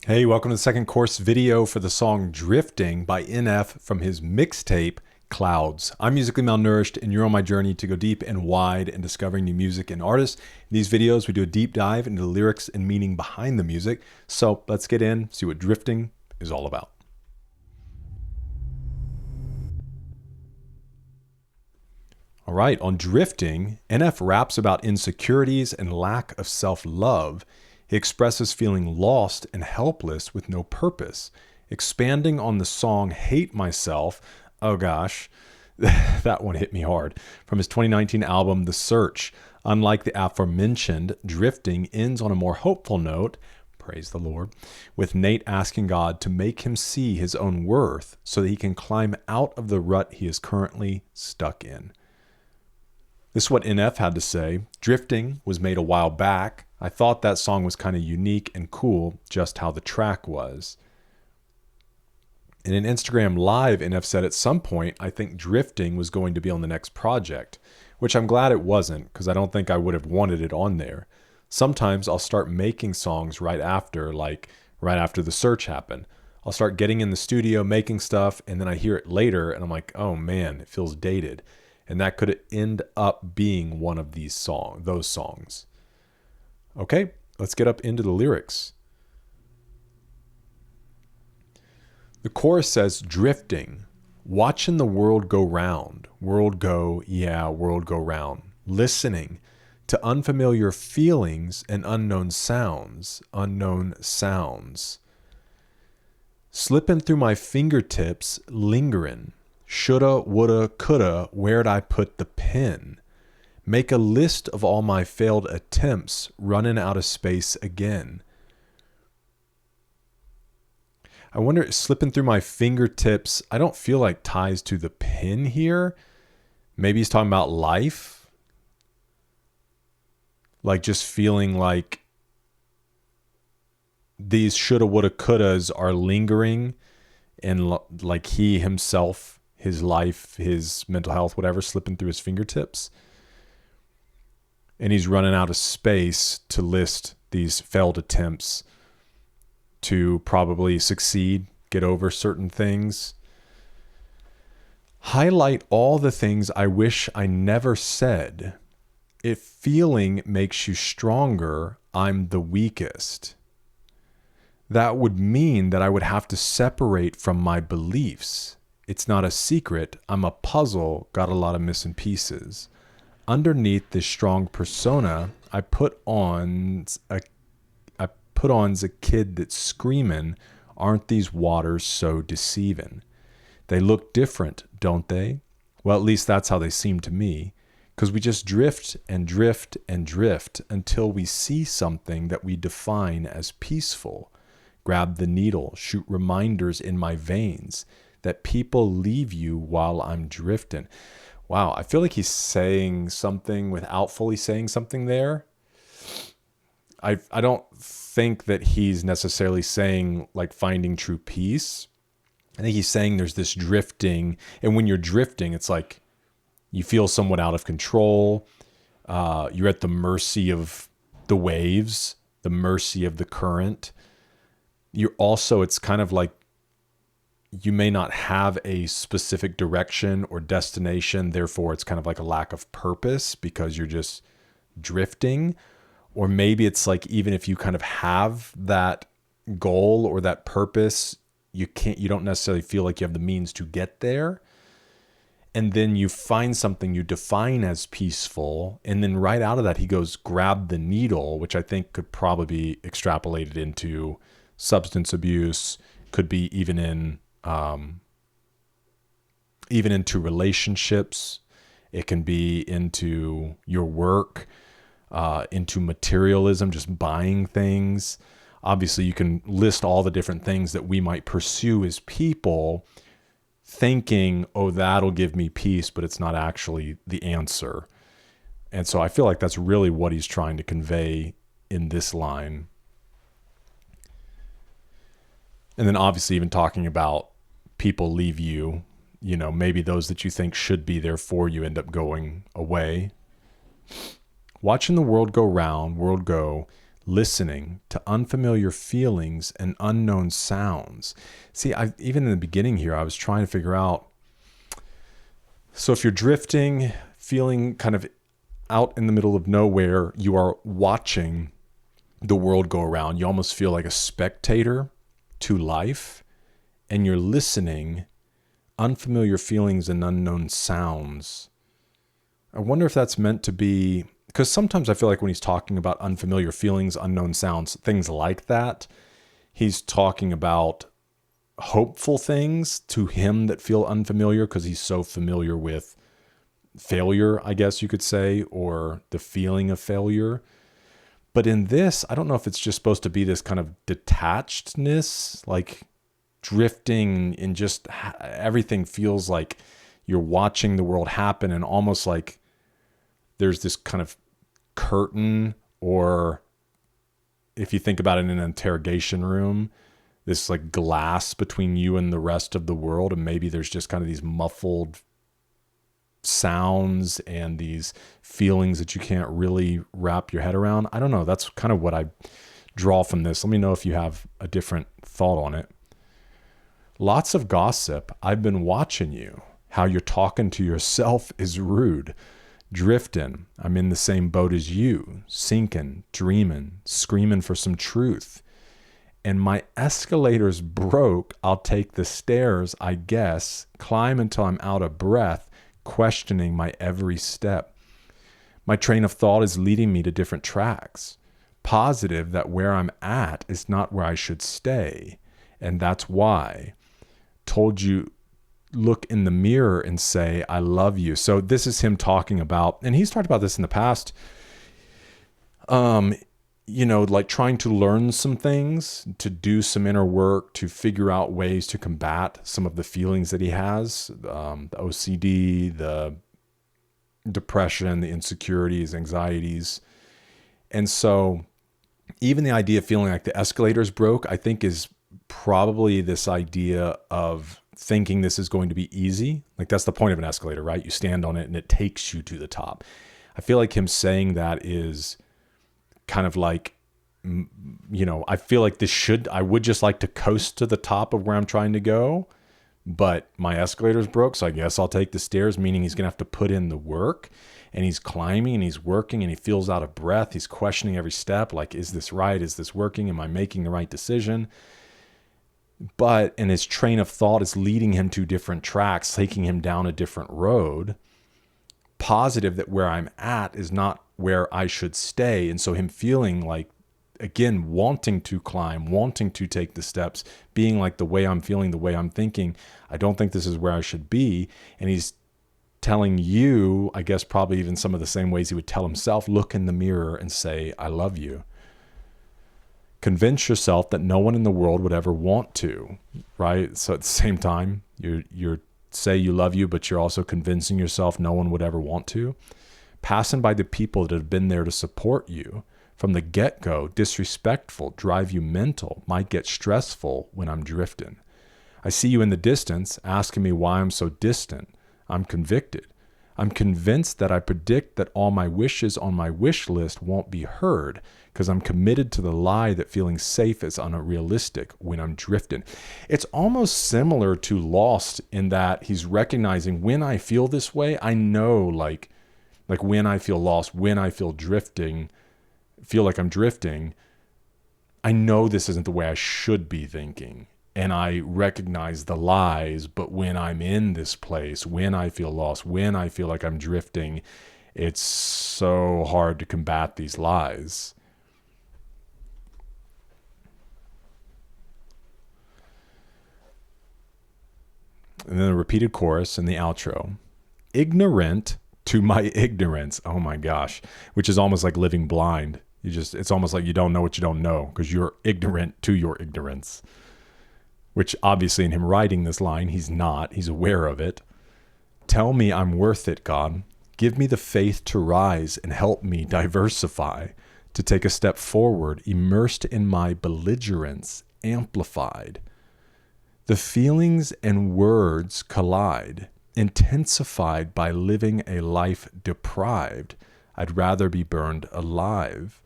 Hey, welcome to the second course video for the song Drifting by NF from his mixtape Clouds. I'm musically malnourished and you're on my journey to go deep and wide in discovering new music and artists. In these videos, we do a deep dive into the lyrics and meaning behind the music. So let's get in, see what drifting is all about. All right, on Drifting, NF raps about insecurities and lack of self-love. He expresses feeling lost and helpless with no purpose. Expanding on the song Hate Myself, oh gosh, that one hit me hard, from his 2019 album The Search. Unlike the aforementioned, Drifting ends on a more hopeful note, praise the Lord, with Nate asking God to make him see his own worth so that he can climb out of the rut he is currently stuck in. This is what NF had to say. Drifting was made a while back. I thought that song was kind of unique and cool, just how the track was. In an Instagram Live, NF said at some point, I think Drifting was going to be on the next project, which I'm glad it wasn't, because I don't think I would have wanted it on there. Sometimes I'll start making songs right after The Search happened. I'll start getting in the studio, making stuff, and then I hear it later, and I'm like, oh man, it feels dated. And that could end up being one of those songs. Okay, let's get up into the lyrics. The chorus says, drifting, watching the world go round. World go round. Listening to unfamiliar feelings and unknown sounds. Slipping through my fingertips, lingering. Shoulda, woulda, coulda, where'd I put the pen? Make a list of all my failed attempts, running out of space again. I wonder, slipping through my fingertips, I don't feel like ties to the pen here. Maybe he's talking about life. Like just feeling like these shoulda, woulda, couldas are lingering and like he himself, his life, his mental health, whatever, slipping through his fingertips. And he's running out of space to list these failed attempts to probably succeed, get over certain things. Highlight all the things I wish I never said. If feeling makes you stronger, I'm the weakest. That would mean that I would have to separate from my beliefs. It's not a secret. I'm a puzzle, got a lot of missing pieces. Underneath this strong persona, I put on a kid that's screaming, aren't these waters so deceiving? They look different, don't they? Well, at least that's how they seem to me. Because we just drift and drift and drift until we see something that we define as peaceful. Grab the needle, shoot reminders in my veins that people leave you while I'm drifting. Wow, I feel like he's saying something without fully saying something there. I don't think that he's necessarily saying like finding true peace. I think he's saying there's this drifting, and when you're drifting, it's like you feel somewhat out of control. You're at the mercy of the waves, the mercy of the current. It's kind of like you may not have a specific direction or destination. Therefore, it's kind of like a lack of purpose because you're just drifting. Or maybe it's like, even if you kind of have that goal or that purpose, you don't necessarily feel like you have the means to get there. And then you find something you define as peaceful. And then right out of that, he goes, grab the needle, which I think could probably be extrapolated into substance abuse, could be even into relationships. It can be into your work, into materialism, just buying things. Obviously, you can list all the different things that we might pursue as people, thinking, oh, that'll give me peace, but it's not actually the answer. And so I feel like that's really what he's trying to convey in this line. And then obviously even talking about people leave you, maybe those that you think should be there for you end up going away. Watching the world go round, listening to unfamiliar feelings and unknown sounds. See, even in the beginning here, I was trying to figure out, so if you're drifting, feeling kind of out in the middle of nowhere, you are watching the world go around. You almost feel like a spectator to life, and you're listening, unfamiliar feelings and unknown sounds. I wonder if that's meant to be, because sometimes I feel like when he's talking about unfamiliar feelings, unknown sounds, things like that, he's talking about hopeful things to him that feel unfamiliar because he's so familiar with failure, I guess you could say, or the feeling of failure. But in this, I don't know if it's just supposed to be this kind of detachedness, like drifting, and just everything feels like you're watching the world happen, and almost like there's this kind of curtain, or if you think about it in an interrogation room, this like glass between you and the rest of the world, and maybe there's just kind of these muffled sounds and these feelings that you can't really wrap your head around. I don't know. That's kind of what I draw from this. Let me know if you have a different thought on it. Lots of gossip. I've been watching you. How you're talking to yourself is rude. Drifting. I'm in the same boat as you. Sinking, dreaming, screaming for some truth. And my escalator's broke. I'll take the stairs, I guess. Climb until I'm out of breath, questioning my every step. My train of thought is leading me to different tracks. Positive that where I'm at is not where I should stay. And that's why. Told you, look in the mirror and say, I love you. So this is him talking about, and he's talked about this in the past, like trying to learn some things, to do some inner work, to figure out ways to combat some of the feelings that he has, the OCD, the depression, the insecurities, anxieties. And so even the idea of feeling like the escalator's broke, I think is probably this idea of thinking this is going to be easy. Like that's the point of an escalator, right? You stand on it and it takes you to the top. I feel like him saying that is kind of like, I feel like I would just like to coast to the top of where I'm trying to go, but my escalator's broke, so I guess I'll take the stairs, meaning he's going to have to put in the work, and he's climbing and he's working and he feels out of breath. He's questioning every step. Like, is this right? Is this working? Am I making the right decision? And his train of thought is leading him to different tracks, taking him down a different road. Positive that where I'm at is not where I should stay. And so him feeling like, again, wanting to climb, wanting to take the steps, being like, the way I'm feeling, the way I'm thinking, I don't think this is where I should be. And he's telling you, I guess probably even some of the same ways he would tell himself, look in the mirror and say, I love you. Convince yourself that no one in the world would ever want to, right? So at the same time, you're say you love you, but you're also convincing yourself no one would ever want to. Passing by the people that have been there to support you from the get-go, disrespectful, drive you mental, might get stressful when I'm drifting. I see you in the distance, asking me why I'm so distant. I'm convicted. I'm convinced that I predict that all my wishes on my wish list won't be heard because I'm committed to the lie that feeling safe is unrealistic when I'm drifting. It's almost similar to Lost in that he's recognizing when I feel this way, I know like when I feel lost, when I feel like I'm drifting, I know this isn't the way I should be thinking. And I recognize the lies, but when I'm in this place, when I feel lost, when I feel like I'm drifting, it's so hard to combat these lies. And then a repeated chorus in the outro. Ignorant to my ignorance. Oh my gosh. Which is almost like living blind. It's almost like you don't know what you don't know because you're ignorant to your ignorance. Which obviously in him writing this line, he's not. He's aware of it. Tell me I'm worth it, God. Give me the faith to rise and help me diversify, to take a step forward, immersed in my belligerence, amplified. The feelings and words collide, intensified by living a life deprived. I'd rather be burned alive.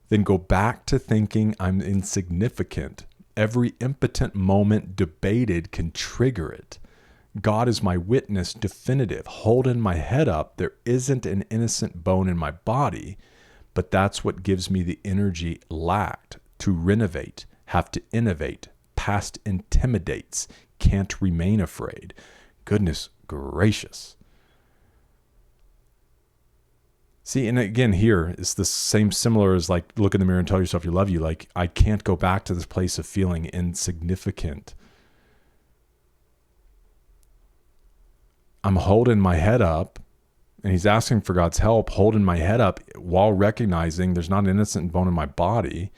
then go back to thinking I'm insignificant. Every impotent moment debated can trigger it. God is my witness, definitive. Holding my head up, there isn't an innocent bone in my body, but that's what gives me the energy lacked to renovate, have to innovate. Past intimidates, can't remain afraid. Goodness gracious. See, and again, here it's the same, similar as like look in the mirror and tell yourself you love you. Like, I can't go back to this place of feeling insignificant. I'm holding my head up, and he's asking for God's help, holding my head up while recognizing there's not an innocent bone in my body.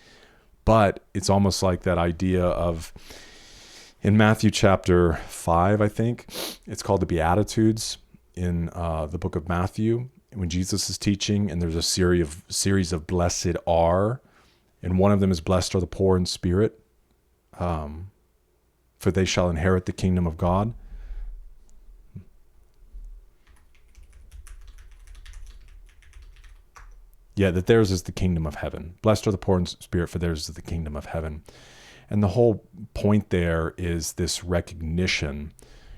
But it's almost like that idea of, in Matthew chapter 5, I think, it's called the Beatitudes in the book of Matthew, when Jesus is teaching, and there's a series of blessed are, and one of them is blessed are the poor in spirit, for they shall inherit the kingdom of God. Yeah, that theirs is the kingdom of heaven. Blessed are the poor in spirit, for theirs is the kingdom of heaven. And the whole point there is this recognition,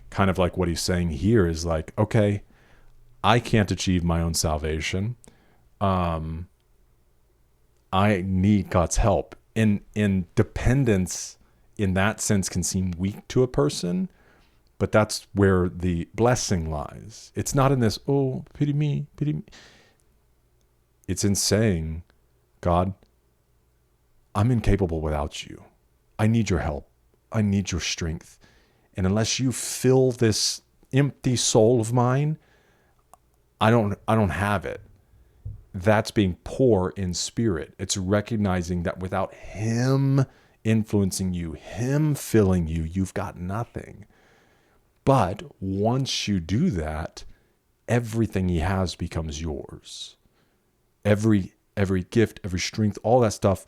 kind of like what he's saying here is like, okay, I can't achieve my own salvation. I need God's help. In dependence, in that sense, can seem weak to a person, but that's where the blessing lies. It's not in this, oh, pity me, pity me. It's in saying, God, I'm incapable without you. I need your help. I need your strength. And unless you fill this empty soul of mine, I don't have it. That's being poor in spirit. It's recognizing that without him influencing you, him filling you, you've got nothing. But once you do that, everything he has becomes yours. Every gift, every strength, all that stuff.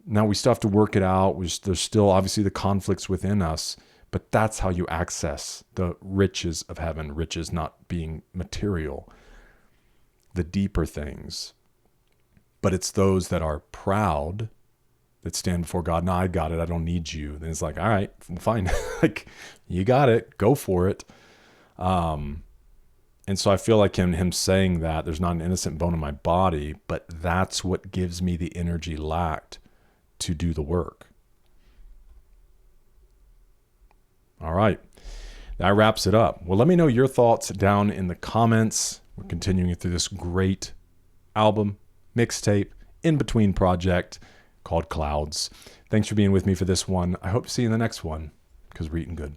Now we still have to work it out. There's still obviously the conflicts within us, but that's how you access the riches of heaven, riches not being material, the deeper things. But it's those that are proud that stand before God. No, I got it. I don't need you. Then it's like, all right, fine. Like, you got it. Go for it. And so I feel like him saying that there's not an innocent bone in my body, but that's what gives me the energy lacked to do the work. All right. That wraps it up. Well, let me know your thoughts down in the comments. We're continuing through this great album, mixtape, in-between project called Clouds. Thanks for being with me for this one. I hope to see you in the next one, because we're eating good.